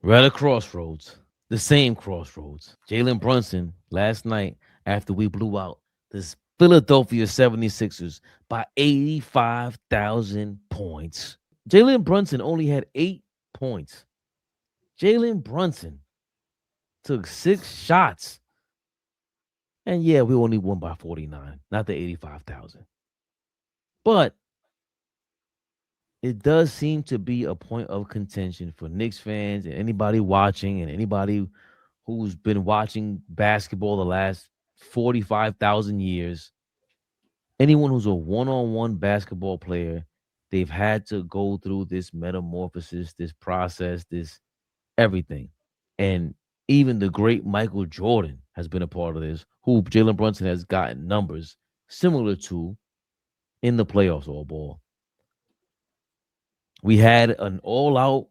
We're at a crossroads, the same crossroads. Jalen Brunson last night after we blew out the Philadelphia 76ers by 85,000 points. Jalen Brunson only had 8 points. Jalen Brunson took 6 shots. And yeah, we only won by 49, not the 85,000. But it does seem to be a point of contention for Knicks fans and anybody watching and anybody who's been watching basketball the last 45,000 years. Anyone who's a one-on-one basketball player, they've had to go through this metamorphosis, this process, this everything. And even the great Michael Jordan has been a part of this, who Jalen Brunson has gotten numbers similar to in the playoffs all ball. We had an all-out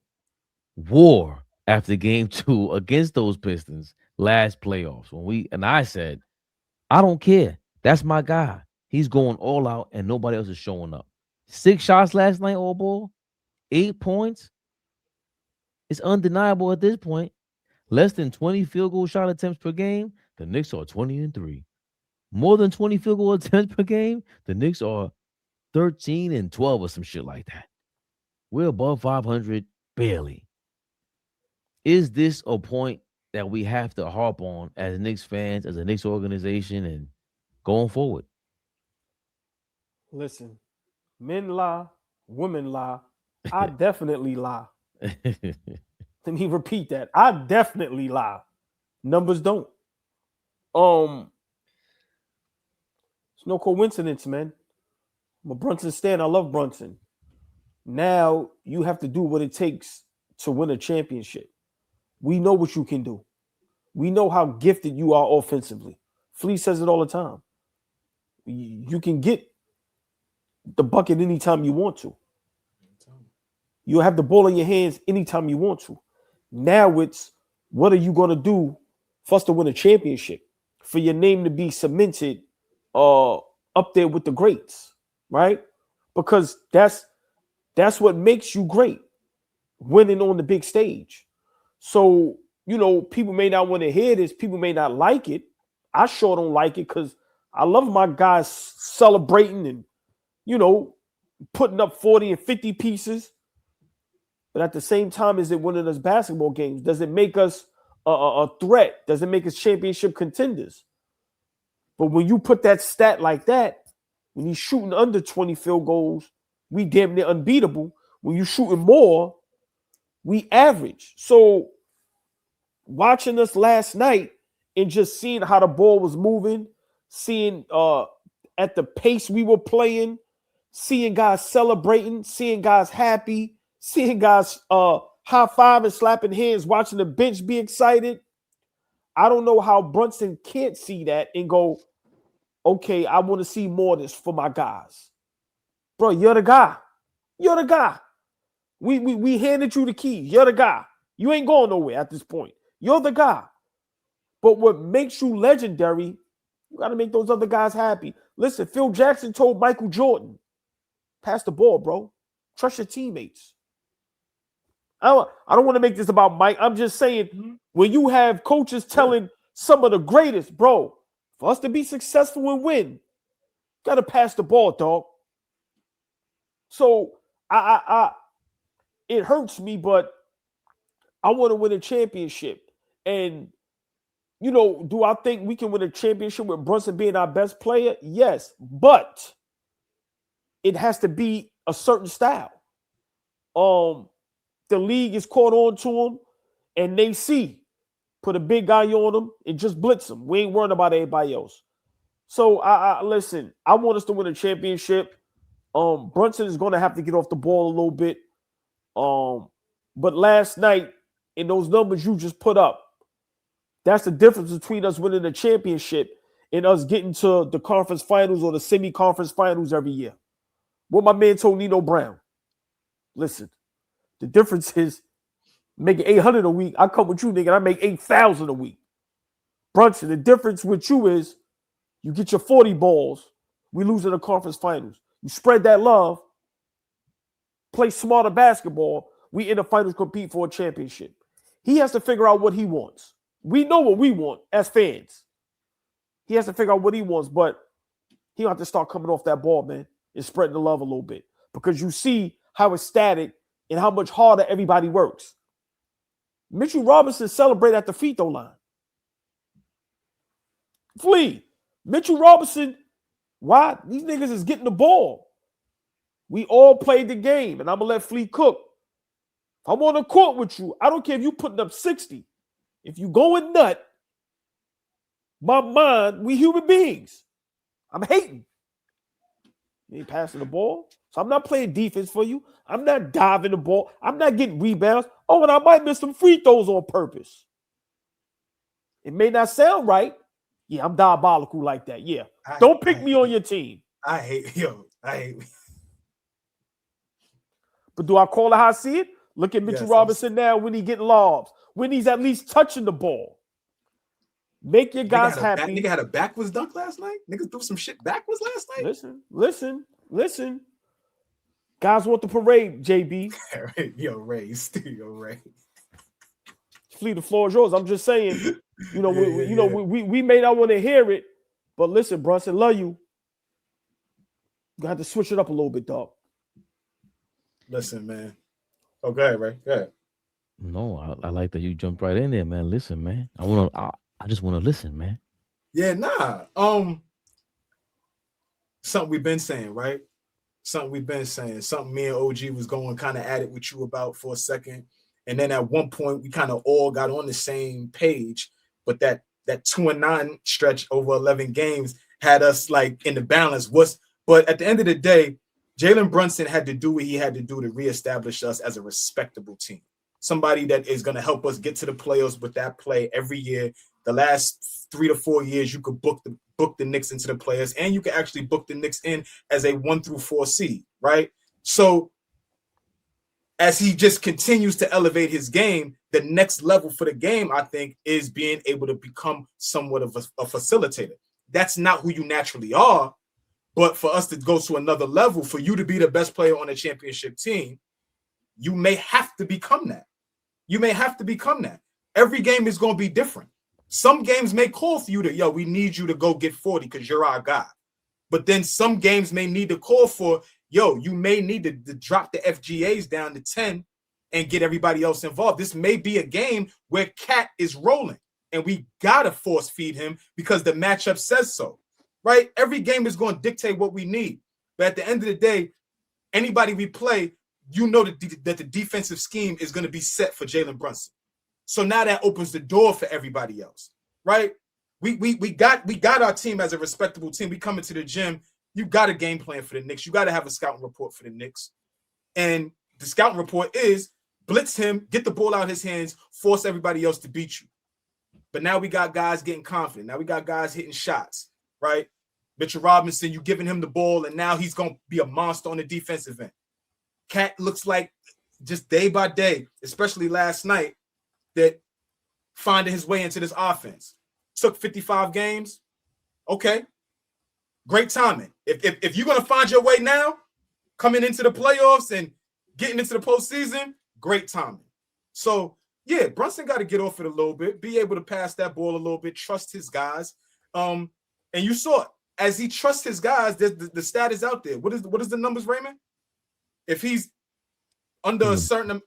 war after game 2 against those Pistons last playoffs when I said, I don't care. That's my guy. He's going all out and nobody else is showing up. 6 shots last night, all ball, 8 points. It's undeniable at this point. Less than 20 field goal shot attempts per game, the Knicks are 20-3. More than 20 field goal attempts per game, the Knicks are 13-12 or some shit like that. We're above 500 barely. Is this a point that we have to harp on as Knicks fans, as a Knicks organization, and going forward? Listen, men lie, women lie. I definitely lie. Let me repeat that. I definitely lie. Numbers don't. It's no coincidence, man. I'm a Brunson stan. I love Brunson. Now you have to do what it takes to win a championship. We know what you can do. We know how gifted you are offensively. Flea says it all the time. You can get the bucket anytime you want to. You'll have the ball in your hands anytime you want to. Now it's, what are you going to do for us to win a championship? For your name to be cemented up there with the greats, right? Because that's what makes you great, winning on the big stage. So, people may not want to hear this. People may not like it. I sure don't like it because I love my guys celebrating and, putting up 40 and 50 pieces. But at the same time, is it winning us basketball games? Does it make us a threat? Does it make us championship contenders? But when you put that stat like that, when you're shooting under 20 field goals, we damn near unbeatable. When you're shooting more, we average. So watching us last night and just seeing how the ball was moving, seeing at the pace we were playing, seeing guys celebrating, seeing guys happy, seeing guys high-fiving, slapping hands, watching the bench be excited. I don't know how Brunson can't see that and go, okay, I want to see more of this for my guys. Bro, you're the guy. You're the guy. We handed you the keys. You're the guy. You ain't going nowhere at this point. You're the guy. But what makes you legendary, you got to make those other guys happy. Listen, Phil Jackson told Michael Jordan, pass the ball, bro. Trust your teammates. I don't want to make this about Mike. I'm just saying, when you have coaches telling some of the greatest, bro, for us to be successful and win, got to pass the ball, dog. So it hurts me, but I want to win a championship. And, do I think we can win a championship with Brunson being our best player? Yes, but it has to be a certain style. The league is caught on to him, and they see, put a big guy on him and just blitz him. We ain't worrying about everybody else. So listen, I want us to win a championship. Brunson is going to have to get off the ball a little bit. But last night, in those numbers you just put up, that's the difference between us winning a championship and us getting to the conference finals or the semi-conference finals every year. What my man told Nino Brown. Listen, the difference is making 800 a week. I come with you, nigga, and I make 8,000 a week. Brunson, the difference with you is you get your 40 balls, we lose in the conference finals. You spread that love, play smarter basketball, we in the finals compete for a championship. He has to figure out what he wants. We know what we want as fans. He has to figure out what he wants, but he have to start coming off that ball, man, and spreading the love a little bit. Because you see how it's static and how much harder everybody works. Mitchell Robinson celebrated at the free throw line. Flea, Mitchell Robinson, why? These niggas is getting the ball. We all played the game, and I'm going to let Flea cook. If I'm on the court with you, I don't care if you putting up 60. If you going nut, my mind, we human beings. I'm hating. You ain't passing the ball. So I'm not playing defense for you. I'm not diving the ball. I'm not getting rebounds. Oh, and I might miss some free throws on purpose. It may not sound right. Yeah, I'm diabolical like that. Yeah. Don't pick me on your team. I hate. But do I call it how I see it? Look at Mitchell Robinson now when he getting lobs. When he's at least touching the ball. Make your guys happy. Nigga had a backwards dunk last night. Niggas threw some shit backwards last night. Listen. Guys want the parade, JB. Ray. Flea, the floor is yours. I'm just saying, we may not want to hear it, but listen, Brunson, love you. You have to switch it up a little bit, dog. Listen, man. Oh, go ahead, Ray. Go ahead. No, I like that you jumped right in there, man. Listen, man. I just want to listen, man. Yeah, nah. Something we've been saying, right? Something me and OG was going kind of at it with you about for a second. And then at one point, we kind of all got on the same page. But that 2-9 stretch over 11 games had us like in the balance. But at the end of the day, Jalen Brunson had to do what he had to do to reestablish us as a respectable team. Somebody that is going to help us get to the playoffs with that play every year. The last 3 to 4 years, you could book the Knicks into the playoffs, and you can actually book the Knicks in as a 1 through 4 seed, right? So as he just continues to elevate his game, the next level for the game, I think, is being able to become somewhat of a facilitator. That's not who you naturally are, but for us to go to another level, for you to be the best player on a championship team, you may have to become that. Every game is going to be different. Some games may call for you to, we need you to go get 40 because you're our guy. But then some games may need to call for, you may need to drop the FGAs down to 10 and get everybody else involved. This may be a game where Cat is rolling and we got to force feed him because the matchup says so, right? Every game is going to dictate what we need. But at the end of the day, anybody we play, that the defensive scheme is going to be set for Jalen Brunson. So now that opens the door for everybody else, right? We got our team as a respectable team. We come into the gym. You got a game plan for the Knicks. You got to have a scouting report for the Knicks. And the scouting report is blitz him, get the ball out of his hands, force everybody else to beat you. But now we got guys getting confident. Now we got guys hitting shots, right? Mitchell Robinson, you giving him the ball, and now he's going to be a monster on the defensive end. Cat looks like just day by day, especially last night, that finding his way into this offense. Took 55 games. Okay. Great timing. If you're going to find your way now, coming into the playoffs and getting into the postseason, great timing. So, yeah, Brunson got to get off it a little bit, be able to pass that ball a little bit, trust his guys. And you saw it. As he trusts his guys, the stat is out there. What is the numbers, Raymond? If he's under a certain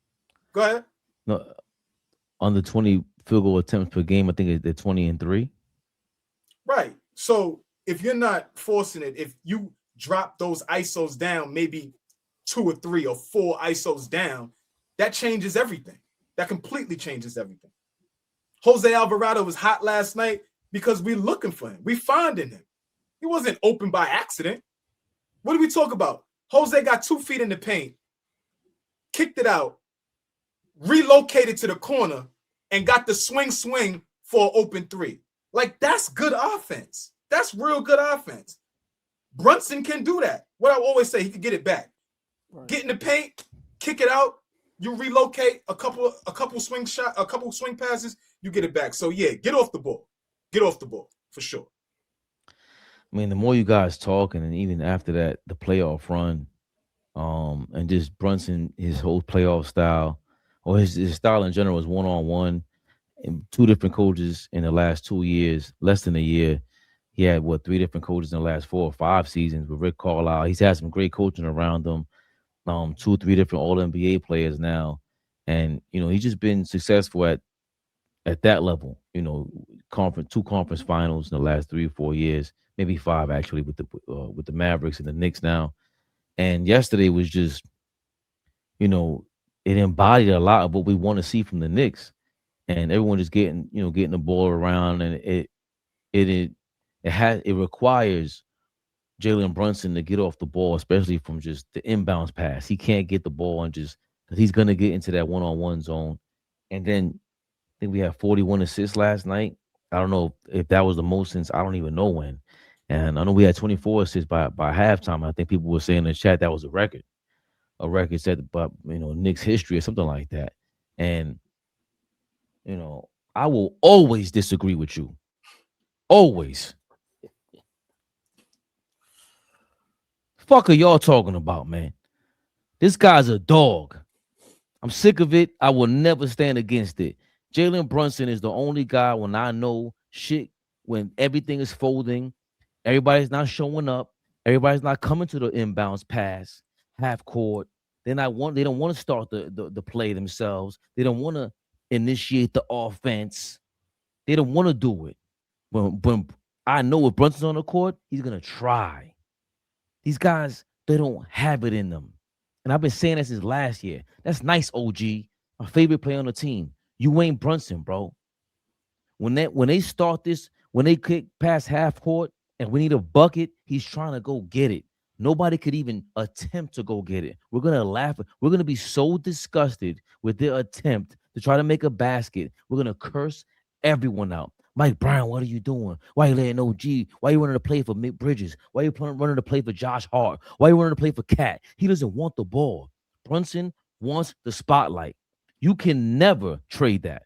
– go ahead. No, under 20 field goal attempts per game, I think they're 20-3. Right. So if you're not forcing it, if you drop those ISOs down, maybe 2 or 3 or 4 ISOs down, that changes everything. That completely changes everything. Jose Alvarado was hot last night because we're looking for him. We finding him. He wasn't open by accident. What did we talk about? Jose got 2 feet in the paint, kicked it out, relocated to the corner, and got the swing for an open 3. Like, that's good offense. That's real good offense. Brunson can do that. What I always say, he can get it back. Right. Get in the paint, kick it out, you relocate a couple swing passes, you get it back. So yeah, get off the ball. Get off the ball for sure. I mean, the more you guys talking, and even after that, the playoff run, and just Brunson, his whole playoff style, or his style in general is one-on-one. And two different coaches in the last 2 years, less than a year. He had what, three different coaches in the last 4 or 5 seasons with Rick Carlisle. He's had some great coaching around him. 2 or 3 different All NBA players now, and he's just been successful at that level. Two conference finals in the last 3 or 4 years, maybe 5 actually with the Mavericks and the Knicks now. And yesterday was just, it embodied a lot of what we want to see from the Knicks, and everyone just getting the ball around, and it requires Jalen Brunson to get off the ball, especially from just the inbounds pass. He can't get the ball and just because he's gonna get into that one-on-one zone. And then I think we had 41 assists last night. I don't know if that was the most since I don't even know when. And I know we had 24 assists by halftime. I think people were saying in the chat that was a record set by Knicks history or something like that. And I will always disagree with you. Always. Fuck are y'all talking about, man? This guy's a dog. I'm sick of it. I will never stand against it. Jalen Brunson is the only guy when I know shit, when everything is folding, everybody's not showing up, everybody's not coming to the inbounds pass, half court. They don't want to start the play themselves. They don't want to initiate the offense. They don't want to do it. When I know if Brunson's on the court, he's gonna try. These guys, they don't have it in them. And I've been saying this since last year. That's nice, OG. My favorite player on the team. You ain't Brunson, bro. When they start this, when they kick past half court and we need a bucket, he's trying to go get it. Nobody could even attempt to go get it. We're going to laugh. We're going to be so disgusted with their attempt to try to make a basket. We're going to curse everyone out. Mike Brown, what are you doing? Why are you letting OG? Why are you running to play for Mick Bridges? Why are you running to play for Josh Hart? Why are you running to play for Cat? He doesn't want the ball. Brunson wants the spotlight. You can never trade that.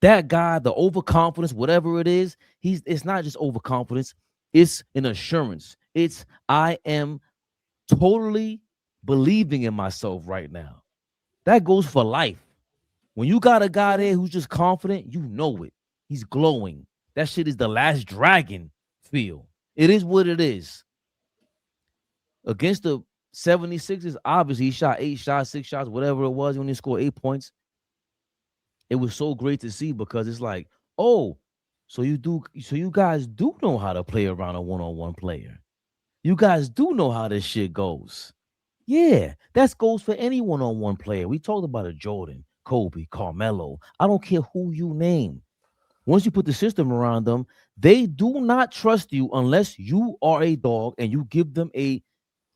That guy, the overconfidence, whatever it is, it's not just overconfidence. It's an assurance. It's I am totally believing in myself right now. That goes for life. When you got a guy there who's just confident, you know it. He's glowing. That shit is the last dragon feel. It is what it is. Against the 76ers, obviously he shot 8 shots, 6 shots, whatever it was. He only scored 8 points. It was so great to see because it's like, oh, so you guys do know how to play around a one-on-one player. You guys do know how this shit goes. Yeah, that goes for any one-on-one player. We talked about a Jordan, Kobe, Carmelo. I don't care who you name. Once you put the system around them, they do not trust you unless you are a dog and you give them a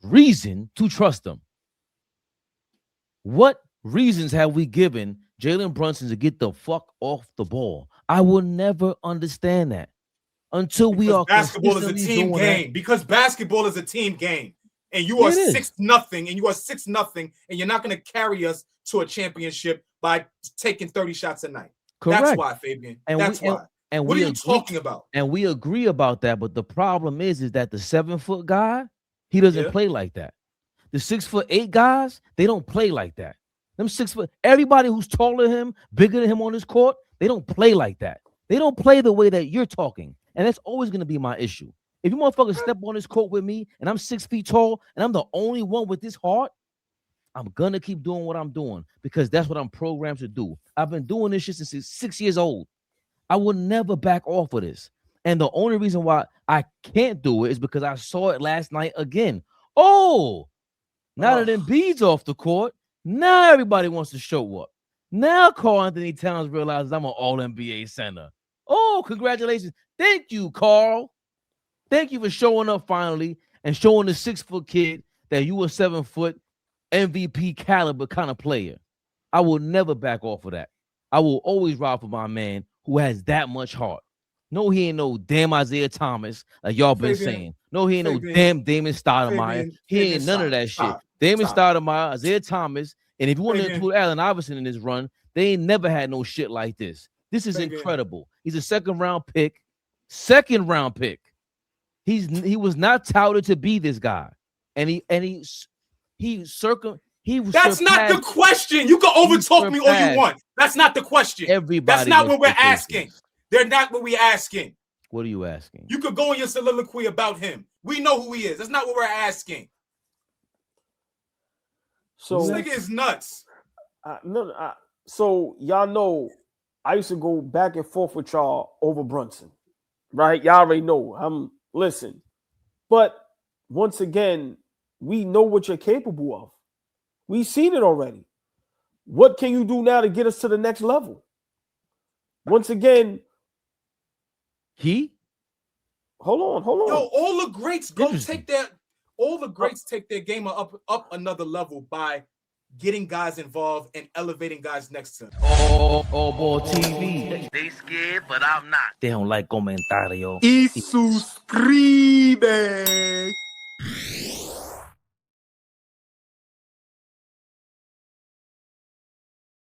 reason to trust them. What reasons have we given Jalen Brunson to get the fuck off the ball? I will never understand that until we are. Basketball is a team game. Because basketball is a team game, and you are 6-0, and you are 6-0, and you're not going to carry us to a championship by taking 30 shots a night. Correct. That's why, Fabian. That's why. And what are you talking about? And we agree about that. But the problem is that the 7-foot guy, he doesn't play like that. The 6'8" guys, they don't play like that. Them 6 foot, everybody who's taller than him, bigger than him on this court, they don't play like that. They don't play the way that you're talking. And that's always going to be my issue. If you motherfuckers step on this court with me and I'm 6 feet tall and I'm the only one with this heart, I'm going to keep doing what I'm doing because that's what I'm programmed to do. I've been doing this shit since 6 years old. I will never back off of this. And the only reason why I can't do it is because I saw it last night again. Oh, now that Embiid's off the court, now everybody wants to show up. Now Karl Anthony Towns realizes I'm an all-NBA center. Oh, congratulations. Thank you, Karl. Thank you for showing up finally and showing the 6-foot kid that you a 7-foot MVP caliber kind of player. I will never back off of that. I will always ride for my man who has that much heart. No, he ain't no damn Isaiah Thomas, like y'all been saying. No, he ain't no damn Damon Stoudemire. He ain't none of that shit. Damon Stoudemire, Isaiah Thomas, and if you want to include Allen Iverson in this run, they ain't never had no shit like this. This is incredible. He's a second-round pick. Second-round pick. He was not touted to be this guy, and you He was That's not the surpassed question. You can overtalk me all you surpassed want. That's not the question. everybody. That's not what we're expectations. asking. They're not what we're asking. What are you asking? You could go in your soliloquy about him. We know who he is. That's not what we're asking. So This nigga is nuts. So y'all know I used to go back and forth with y'all over Brunson, right? Y'all already know. Listen, but once again, we know what you're capable of. We've seen it already. What can you do now to get us to the next level? Once again, hold on. Yo, all the greats take their game up another level by getting guys involved and elevating guys next to them. AllBall TV. They scared, but I'm not. They don't like comentario. Y suscribe.